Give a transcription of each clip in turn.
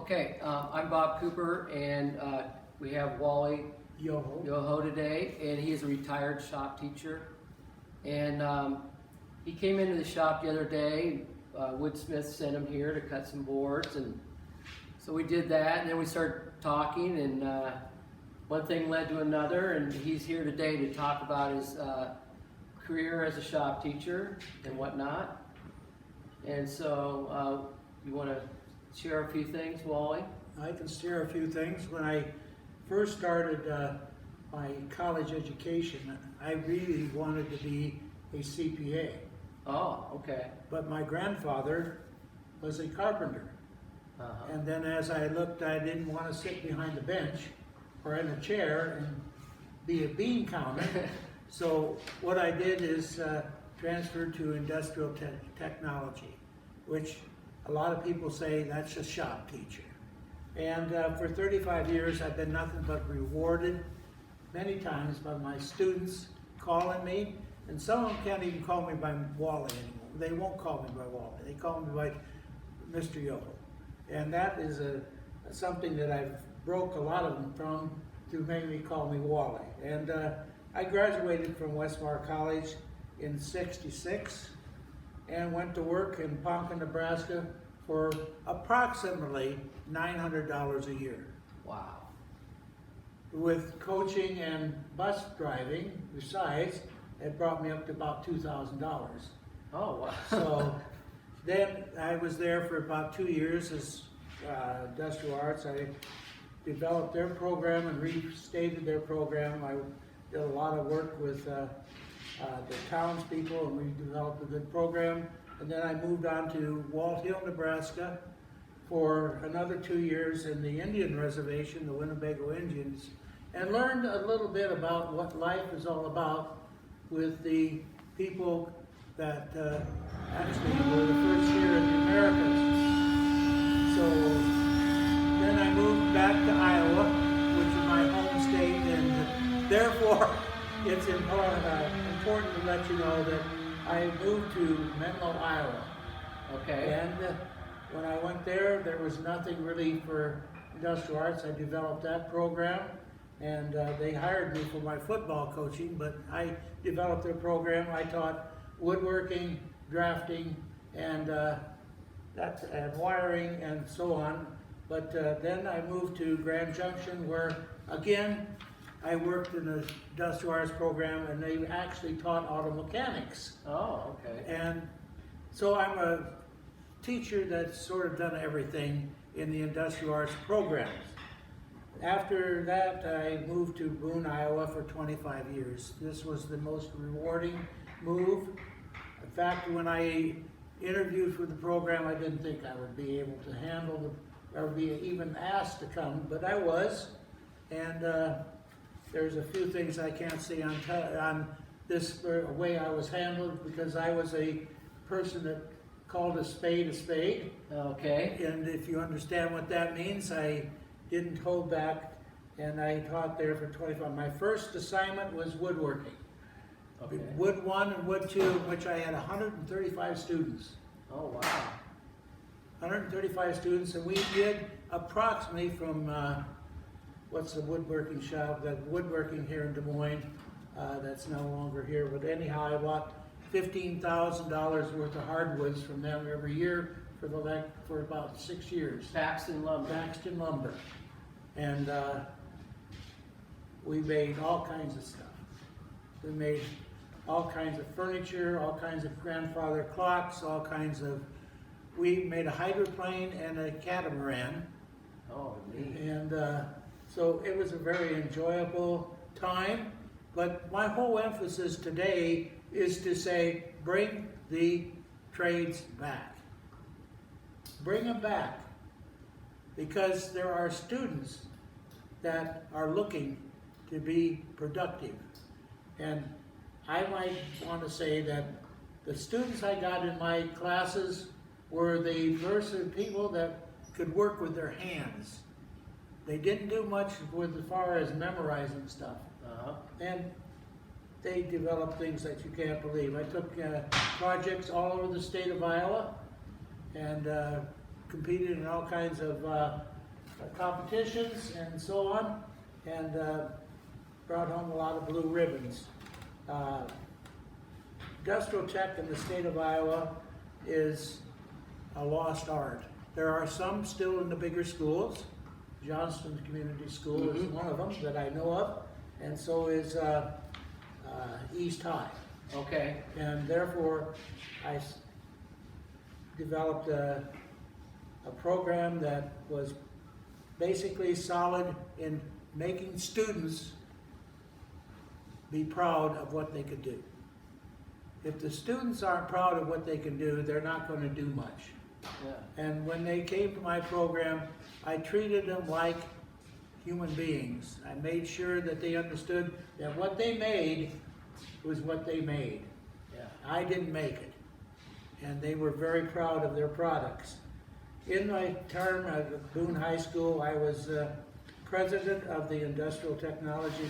Okay, I'm Bob Cooper, and we have Wally Yoho today, and he is a retired shop teacher. And he came into the shop the other day. Woodsmith sent him here to cut some boards, and so we did that, and then we started talking, and one thing led to another, and he's here today to talk about his career as a shop teacher and whatnot. And so you want to share a few things, Wally? I can share a few things. When I first started my college education, I really wanted to be a CPA. Oh, okay. But my grandfather was a carpenter. Uh-huh. And then as I looked, I didn't want to sit behind the bench or in a chair and be a bean counter. So what I did is transferred to industrial technology, which a lot of people say that's a shop teacher. And for 35 years, I've been nothing but rewarded many times by my students calling me, and some of them can't even call me by Wally anymore. They won't call me by Wally. They call me by Mr. Yoho. And that is something that I've broke a lot of them from to make me call me Wally. And I graduated from Westmar College in '66 and went to work in Ponca, Nebraska for approximately $900 a year. Wow. With coaching and bus driving, besides, it brought me up to about $2,000. Oh, wow. So then I was there for about 2 years as industrial arts. I developed their program and restated their program. I did a lot of work with the townspeople, and we developed a good program. And then I moved on to Walt Hill, Nebraska for another 2 years in the Indian reservation, the Winnebago Indians, and learned a little bit about what life is all about with the people that actually were the first here in the Americas. So then I moved back to Iowa, which is my home state, and therefore it's important to let you know that I moved to Menlo, Iowa. Okay. And when I went there, there was nothing really for industrial arts. I developed that program, and they hired me for my football coaching, but I developed their program. I taught woodworking, drafting, and wiring, and so on. But then I moved to Grand Junction, where, again, I worked in the industrial arts program, and they actually taught auto mechanics. Oh, okay. And so I'm a teacher that's sort of done everything in the industrial arts programs. After that, I moved to Boone, Iowa for 25 years. This was the most rewarding move. In fact, when I interviewed for the program, I didn't think I would be able to handle or be even asked to come, but I was. And there's a few things I can't say on this way I was handled, because I was a person that called a spade a spade. Okay. And if you understand what that means, I didn't hold back, and I taught there for 25. My first assignment was woodworking. Okay. Wood 1 and Wood 2, which I had 135 students. Oh, wow. 135 students, and we did approximately from what's the woodworking shop, that woodworking here in Des Moines, that's no longer here, but anyhow, I bought $15,000 worth of hardwoods from them every year for about 6 years. Paxton Lumber. Paxton Lumber. And we made all kinds of stuff. We made all kinds of furniture, all kinds of grandfather clocks, we made a hydroplane and a catamaran. Oh, neat. And so it was a very enjoyable time, but my whole emphasis today is to say, bring the trades back. Bring them back, because there are students that are looking to be productive. And I might want to say that the students I got in my classes were the first people that could work with their hands. They didn't do much as far as memorizing stuff. And they developed things that you can't believe. I took projects all over the state of Iowa, and competed in all kinds of competitions and so on, and brought home a lot of blue ribbons. Industrial tech in the state of Iowa is a lost art. There are some still in the bigger schools. Johnston Community School is one of them that I know of, and so is East High. Okay. And therefore, I developed a program that was basically solid in making students be proud of what they could do. If the students aren't proud of what they can do, they're not going to do much. Yeah. And when they came to my program, I treated them like human beings. I made sure that they understood that what they made was what they made. Yeah. I didn't make it. And they were very proud of their products. In my term at Boone High School, I was president of the Industrial Technology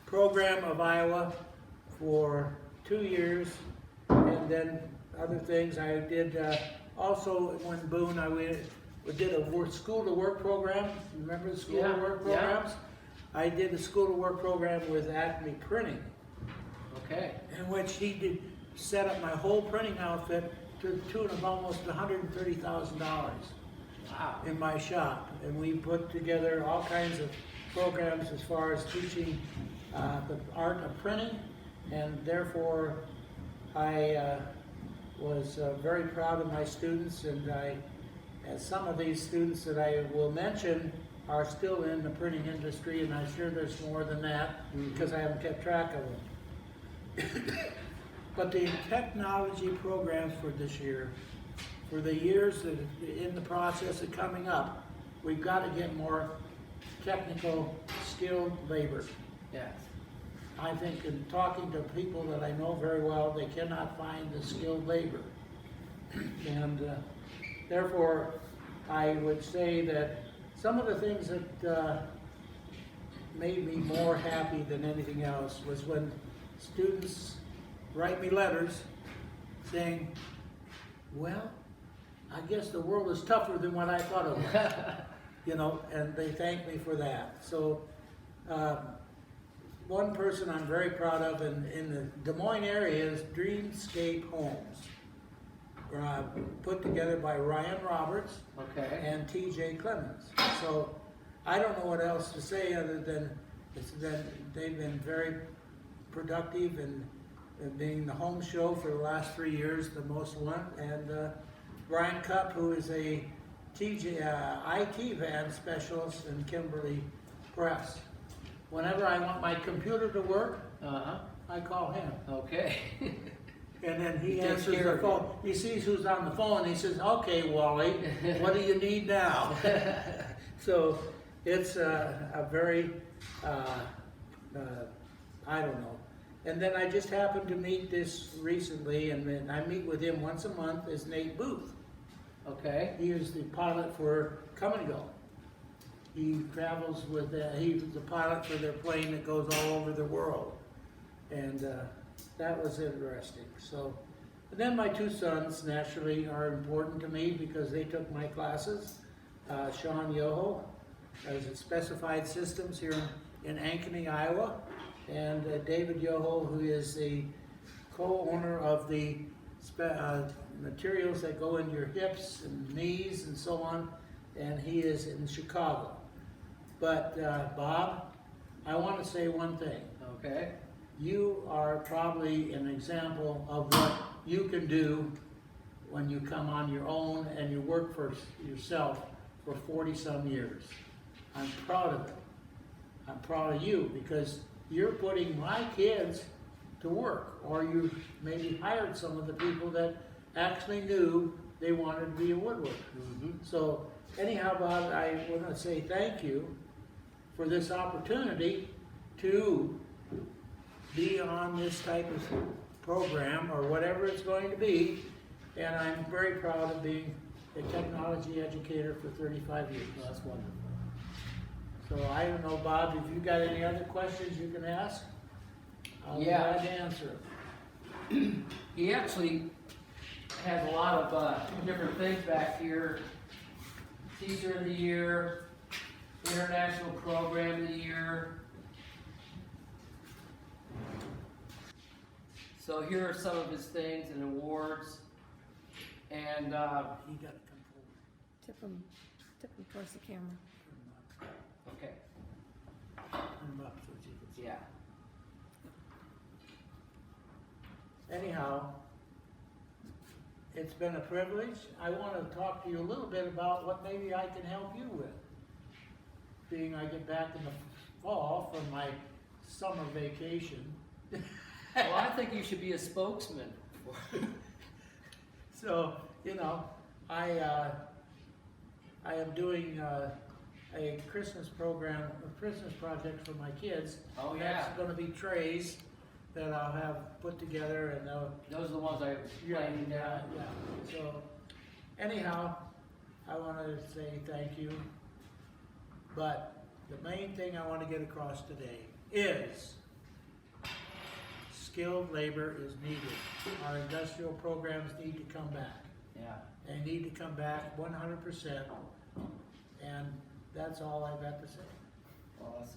Program of Iowa for 2 years, and then other things. I did also when Boone, we did a school to work program. Remember the school to work programs? Yeah. I did a school to work program with Acme Printing. Okay. In which he did set up my whole printing outfit to the tune of almost $130,000. Wow. In my shop, and we put together all kinds of programs as far as teaching the art of printing, and therefore I was very proud of my students, and some of these students that I will mention are still in the printing industry, and I'm sure there's more than that because I haven't kept track of them. But the technology programs for this year, for the years that are in the process of coming up, we've got to get more technical, skilled labor. Yes. I think in talking to people that I know very well, they cannot find the skilled labor. And therefore, I would say that some of the things that made me more happy than anything else was when students write me letters saying, well, I guess the world is tougher than what I thought it was. You know, and they thank me for that. So one person I'm very proud of in the Des Moines area is Dreamscape Homes, put together by Ryan Roberts and T.J. Clemens. So I don't know what else to say other than they've been very productive and being the home show for the last 3 years, the most one, and Brian Cupp, who is a IT van specialist in Kimberly Press. Whenever I want my computer to work, I call him. Okay. And then he answers the phone. He sees who's on the phone. He says, "Okay, Wally, what do you need now?" So it's a very, I don't know. And then I just happened to meet this recently, and then I meet with him once a month, is Nate Booth. Okay. He is the pilot for Come and Go. He travels with, he was the pilot for their plane that goes all over the world. And that was interesting. So, and then my two sons naturally are important to me because they took my classes. Wally Yoho as a specified systems here in Ankeny, Iowa. And David Yoho, who is the co-owner of the materials that go in your hips and knees and so on, and he is in Chicago. But Bob, I want to say one thing. Okay. You are probably an example of what you can do when you come on your own and you work for yourself for 40-some years. I'm proud of it. I'm proud of you because you're putting my kids to work, or you maybe hired some of the people that actually knew they wanted to be a woodworker. So anyhow, Bob, I want to say thank you for this opportunity to be on this type of program or whatever it's going to be, and I'm very proud of being a technology educator for 35 years. Well, that's wonderful. So I don't know, Bob, if you got any other questions you can ask, I'll be Yeah. glad to answer them. He actually has a lot of different things back here. Teacher of the Year, International Program of the Year. So here are some of his things and awards. And He got to come forward. Tip them towards the camera. okay, Turn him up so you can see. yeah. Anyhow, it's been a privilege. I want to talk to you a little bit about what maybe I can help you with. Being I get back in the fall from my summer vacation. Well, I think you should be a spokesman. So, you know, I am doing a Christmas program, a Christmas project for my kids. Oh, yeah. That's gonna be trays that I'll have put together and Those are the ones I was planning now. yeah. So, anyhow, I wanna say thank you. But the main thing I wanna get across today is skilled labor is needed. Our industrial programs need to come back. Yeah. They need to come back 100%, and that's all I've got to say. Well, that's